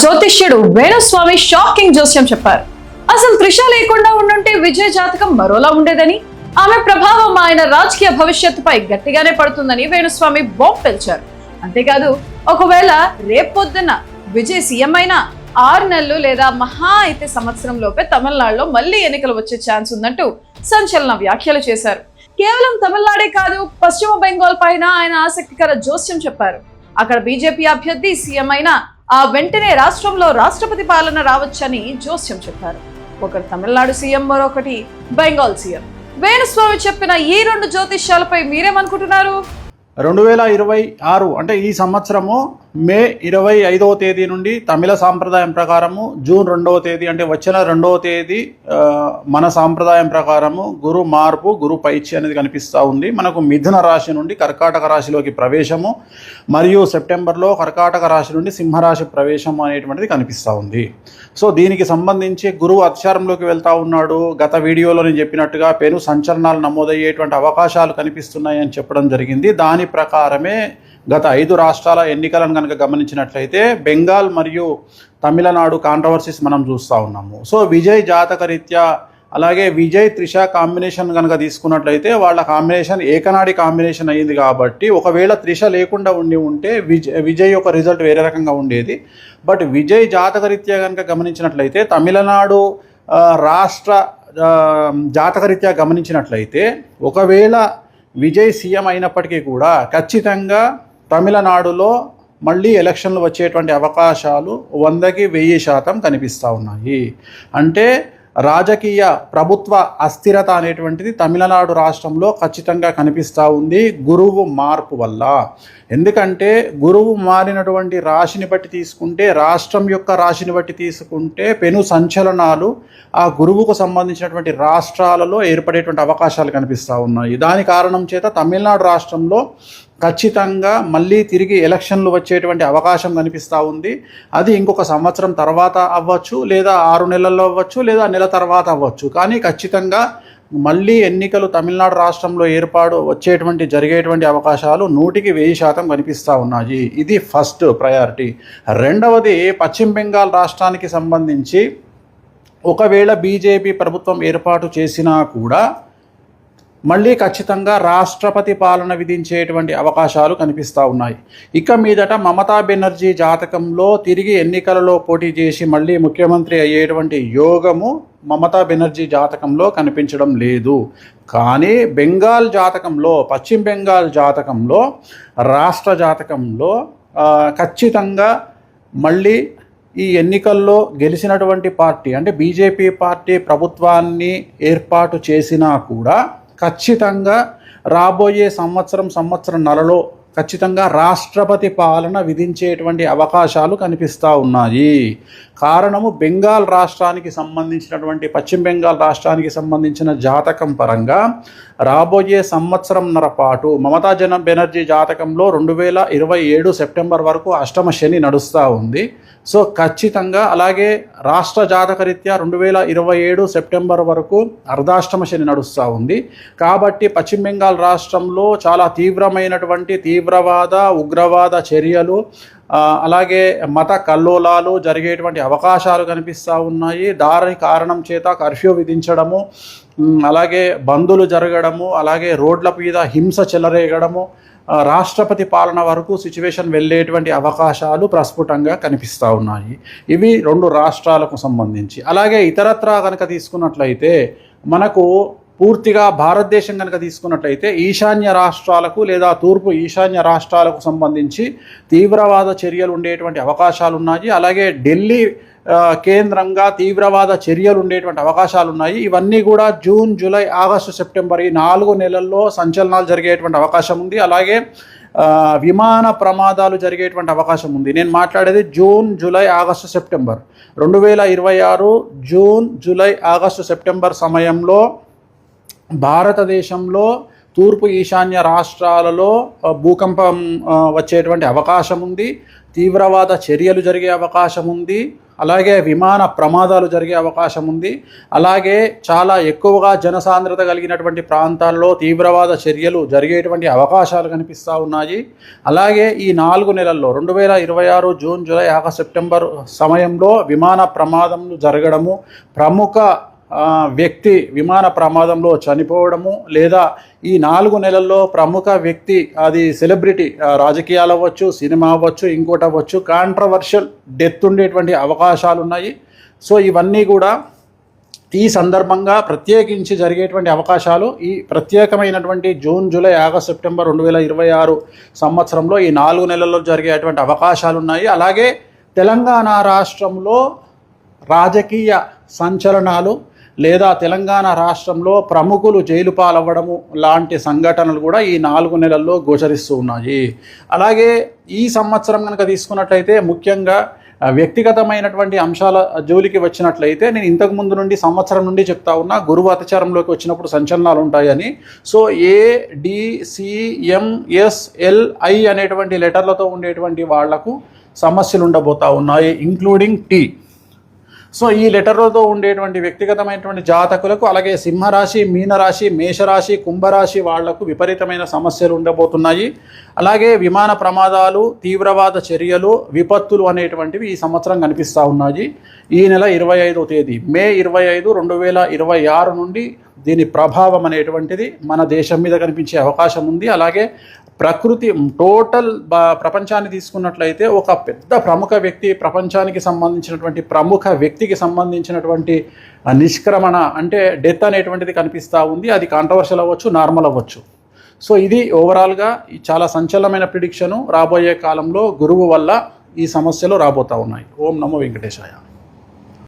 జ్యోతిష్యుడు Venu Swamy shocking జోస్యం చెప్పారు. అసలు త్రిష లేకుండా ఉండుంటే విజయ్ జాతకం మరోలా ఉండేదని, ఆమె ప్రభావం ఆయన రాజకీయ భవిష్యత్తుపై గట్టిగానే పడుతుందని వేణుస్వామి బాంబ్ పేల్చారు. అంతేకాదు, ఒకవేళ రేపొద్దున విజయ్ సీఎం అయినా 6 నెలలు లేదా మహా అయితే సంవత్సరం లోపే తమిళనాడులో మళ్లీ ఎన్నికలు వచ్చే ఛాన్స్ ఉందంటూ సంచలన వ్యాఖ్యలు చేశారు. కేవలం తమిళనాడే కాదు, పశ్చిమ బెంగాల్ పైన ఆయన ఆసక్తికర జోస్యం చెప్పారు. అక్కడ బీజేపీ అభ్యర్థి సీఎం అయినా ఆ వెంటనే రాష్ట్రంలో రాష్ట్రపతి పాలన రావచ్చని జోస్యం చెప్పారు. ఒకరు తమిళనాడు సీఎం, మరొకటి బెంగాల్ సీఎం. వేణుస్వామి చెప్పిన ఈ 2 జ్యోతిష్యాలపై మీరేమనుకుంటున్నారు? 2026 అంటే ఈ సంవత్సరము మే 25వ తేదీ నుండి తమిళ సాంప్రదాయం ప్రకారము జూన్ 2వ తేదీ అంటే వచ్చిన 2వ తేదీ మన సాంప్రదాయం ప్రకారము గురు మార్పు, గురు పైచి అనేది కనిపిస్తూ ఉంది. మనకు మిథున రాశి నుండి కర్కాటక రాశిలోకి ప్రవేశము మరియు సెప్టెంబర్లో కర్కాటక రాశి నుండి సింహరాశి ప్రవేశం అనేటువంటిది కనిపిస్తూ ఉంది. సో దీనికి సంబంధించి గురువు అతిచారంలోకి వెళ్తూ ఉన్నాడు. గత వీడియోలో నేను చెప్పినట్టుగా పెను సంచలనాలు నమోదయ్యేటువంటి అవకాశాలు కనిపిస్తున్నాయి అని చెప్పడం జరిగింది. దాని ప్రకారమే గత 5 రాష్ట్రాల ఎన్నికలను కనుక గమనించినట్లయితే బెంగాల్ మరియు తమిళనాడు కాంట్రవర్సీస్ మనం చూస్తూ ఉన్నాము. సో విజయ్ జాతకరీత్యా అలాగే విజయ్ త్రిష కాంబినేషన్ కనుక తీసుకున్నట్లయితే వాళ్ళ కాంబినేషన్ ఏకనాడి కాంబినేషన్ అయ్యింది. కాబట్టి ఒకవేళ త్రిష లేకుండా ఉంటే విజయ్ యొక్క రిజల్ట్ వేరే రకంగా ఉండేది. బట్ విజయ్ జాతకరీత్యా కనుక గమనించినట్లయితే తమిళనాడు రాష్ట్ర జాతకరీత్యా గమనించినట్లయితే ఒకవేళ విజయ్ సీఎం అయినప్పటికీ కూడా ఖచ్చితంగా తమిళనాడులో మళ్ళీ ఎలక్షన్లు వచ్చేటువంటి అవకాశాలు 100కి 1000% కనిపిస్తూ ఉన్నాయి. అంటే రాజకీయ ప్రభుత్వ అస్థిరత అనేటువంటిది తమిళనాడు రాష్ట్రంలో ఖచ్చితంగా కనిపిస్తూ ఉంది గురువు మార్పు వల్ల. ఎందుకంటే గురువు మారినటువంటి రాశిని బట్టి తీసుకుంటే, రాష్ట్రం యొక్క రాశిని బట్టి తీసుకుంటే పెను సంచలనాలు ఆ గురువుకు సంబంధించినటువంటి రాష్ట్రాలలో ఏర్పడేటువంటి అవకాశాలు కనిపిస్తూ ఉన్నాయి. దాని కారణం చేత తమిళనాడు రాష్ట్రంలో ఖచ్చితంగా మళ్ళీ తిరిగి ఎలక్షన్లు వచ్చేటువంటి అవకాశం కనిపిస్తూ ఉంది. అది ఇంకొక సంవత్సరం తర్వాత అవ్వచ్చు, లేదా 6 నెలల్లో అవ్వచ్చు, లేదా నెల తర్వాత అవ్వచ్చు. కానీ ఖచ్చితంగా మళ్ళీ ఎన్నికలు తమిళనాడు రాష్ట్రంలో జరిగేటువంటి అవకాశాలు 100కి 1000% కనిపిస్తూ ఉన్నాయి. ఇది ఫస్ట్ ప్రయారిటీ. రెండవది, పశ్చిమ బెంగాల్ రాష్ట్రానికి సంబంధించి ఒకవేళ బీజేపీ ప్రభుత్వం ఏర్పాటు చేసినా కూడా మళ్ళీ ఖచ్చితంగా రాష్ట్రపతి పాలన విధించేటువంటి అవకాశాలు కనిపిస్తూ ఉన్నాయి. ఇక మీదట మమతా బెనర్జీ జాతకంలో తిరిగి ఎన్నికలలో పోటీ చేసి మళ్ళీ ముఖ్యమంత్రి అయ్యేటువంటి యోగము మమతా బెనర్జీ జాతకంలో కనిపించడం లేదు. కానీ బెంగాల్ జాతకంలో, పశ్చిమ బెంగాల్ జాతకంలో, రాష్ట్ర జాతకంలో ఖచ్చితంగా మళ్ళీ ఈ ఎన్నికల్లో గెలిచినటువంటి పార్టీ అంటే బీజేపీ పార్టీ ప్రభుత్వాన్ని ఏర్పాటు చేసినా కూడా ఖచ్చితంగా రాబోయే సంవత్సరంన్నరలో ఖచ్చితంగా రాష్ట్రపతి పాలన విధించేటువంటి అవకాశాలు కనిపిస్తూ ఉన్నాయి. కారణము బెంగాల్ రాష్ట్రానికి సంబంధించినటువంటి పశ్చిమ బెంగాల్ రాష్ట్రానికి సంబంధించిన జాతకం పరంగా రాబోయే సంవత్సరంన్నర పాటు మమతా బెనర్జీ జాతకంలో 2027 సెప్టెంబర్ వరకు అష్టమ శని నడుస్తూ ఉంది. సో ఖచ్చితంగా అలాగే రాష్ట్ర జాతకరీత్యా 2027 సెప్టెంబర్ వరకు అర్ధాష్టమ శని నడుస్తూ ఉంది. కాబట్టి పశ్చిమ బెంగాల్ రాష్ట్రంలో చాలా తీవ్రమైనటువంటి తీవ్రవాద ఉగ్రవాద చర్యలు అలాగే మత కల్లోలాలు జరిగేటువంటి అవకాశాలు కనిపిస్తూ ఉన్నాయి. దాని కారణం చేత కర్ఫ్యూ విధించడము, అలాగే బందులు జరగడము, అలాగే రోడ్ల మీద హింస చెలరేగడము, రాష్ట్రపతి పాలన వరకు సిచ్యువేషన్ వెళ్ళేటువంటి అవకాశాలు ప్రస్ఫుటంగా కనిపిస్తూ ఉన్నాయి. ఇవి 2 రాష్ట్రాలకు సంబంధించి. అలాగే ఇతరత్రా కనుక తీసుకున్నట్లయితే మనకు పూర్తిగా భారతదేశం కనుక తీసుకున్నట్లయితే ఈశాన్య రాష్ట్రాలకు లేదా తూర్పు ఈశాన్య రాష్ట్రాలకు సంబంధించి తీవ్రవాద చర్యలు ఉండేటువంటి అవకాశాలు ఉన్నాయి. అలాగే ఢిల్లీ కేంద్రంగా తీవ్రవాద చర్యలు ఉండేటువంటి అవకాశాలు ఉన్నాయి. ఇవన్నీ కూడా జూన్, జూలై, ఆగస్టు, సెప్టెంబర్ ఈ 4 నెలల్లో సంచలనాలు జరిగేటువంటి అవకాశం ఉంది. అలాగే విమాన ప్రమాదాలు జరిగేటువంటి అవకాశం ఉంది. నేను మాట్లాడేది June, July, August, September 2026 June, July, August, September సమయంలో భారతదేశంలో తూర్పు ఈశాన్య రాష్ట్రాలలో భూకంపం వచ్చేటువంటి అవకాశం ఉంది. తీవ్రవాద చర్యలు జరిగే అవకాశం ఉంది. అలాగే విమాన ప్రమాదాలు జరిగే అవకాశం ఉంది. అలాగే చాలా ఎక్కువగా జనసాంద్రత కలిగినటువంటి ప్రాంతాల్లో తీవ్రవాద చర్యలు జరిగేటువంటి అవకాశాలు కనిపిస్తూ ఉన్నాయి. అలాగే ఈ 4 నెలల్లో 2026 జూన్, జూలై, ఆగస్టు, సెప్టెంబర్ సమయంలో విమాన ప్రమాదములు జరగడము, ప్రముఖ వ్యక్తి విమాన ప్రమాదంలో చనిపోవడము, లేదా ఈ 4 నెలల్లో ప్రముఖ వ్యక్తి, అది సెలబ్రిటీ, రాజకీయాలు అవ్వచ్చు, సినిమా అవ్వచ్చు, ఇంకోటి అవ్వచ్చు, కాంట్రవర్షియల్ డెత్ ఉండేటువంటి అవకాశాలు ఉన్నాయి. సో ఇవన్నీ కూడా ఈ సందర్భంగా ప్రత్యేకించి జరిగేటువంటి అవకాశాలు ఈ ప్రత్యేకమైనటువంటి జూన్, జూలై, ఆగస్టు, సెప్టెంబర్ 2026 సంవత్సరంలో ఈ 4 నెలల్లో జరిగేటువంటి అవకాశాలు ఉన్నాయి. అలాగే తెలంగాణ రాష్ట్రంలో రాజకీయ సంచలనాలు లేదా తెలంగాణ రాష్ట్రంలో ప్రముఖులు జైలు పాలవ్వడము లాంటి సంఘటనలు కూడా ఈ 4 నెలల్లో గోచరిస్తూ ఉన్నాయి. అలాగే ఈ సంవత్సరం కనుక తీసుకున్నట్లయితే ముఖ్యంగా వ్యక్తిగతమైనటువంటి అంశాల జోలికి వచ్చినట్లయితే నేను ఇంతకు ముందు నుండి సంవత్సరం నుండి చెప్తా ఉన్నా, గురువు అతిచారంలోకి వచ్చినప్పుడు సంచలనాలు ఉంటాయని. సో ADCMSLI అనేటువంటి లెటర్లతో ఉండేటువంటి వాళ్లకు సమస్యలు ఉండబోతా ఉన్నాయి, ఇంక్లూడింగ్ T. సో ఈ లెటర్లతో ఉండేటువంటి వ్యక్తిగతమైనటువంటి జాతకులకు, అలాగే సింహరాశి, మీనరాశి, మేషరాశి, కుంభరాశి వాళ్లకు విపరీతమైన సమస్యలు ఉండబోతున్నాయి. అలాగే విమాన ప్రమాదాలు, తీవ్రవాద చర్యలు, విపత్తులు అనేటువంటివి ఈ సంవత్సరం కనిపిస్తూ ఉన్నాయి. ఈ నెల 25వ తేదీ మే 25, 2026 నుండి దీని ప్రభావం అనేటువంటిది మన దేశం మీద కనిపించే అవకాశం ఉంది. అలాగే ప్రకృతి టోటల్ ప్రపంచాన్ని తీసుకున్నట్లయితే ఒక పెద్ద ప్రముఖ వ్యక్తి, ప్రపంచానికి సంబంధించినటువంటి ప్రముఖ వ్యక్తికి సంబంధించినటువంటి నిష్క్రమణ అంటే డెత్ అనేటువంటిది కనిపిస్తూ ఉంది. అది కాంట్రవర్షియల్ అవ్వచ్చు, నార్మల్ అవ్వచ్చు. సో ఇది ఓవరాల్గా చాలా సంచలనమైన ప్రిడిక్షను. రాబోయే కాలంలో గురువు వల్ల ఈ సమస్యలు రాబోతూ ఉన్నాయి. ఓం నమో వెంకటేశాయ.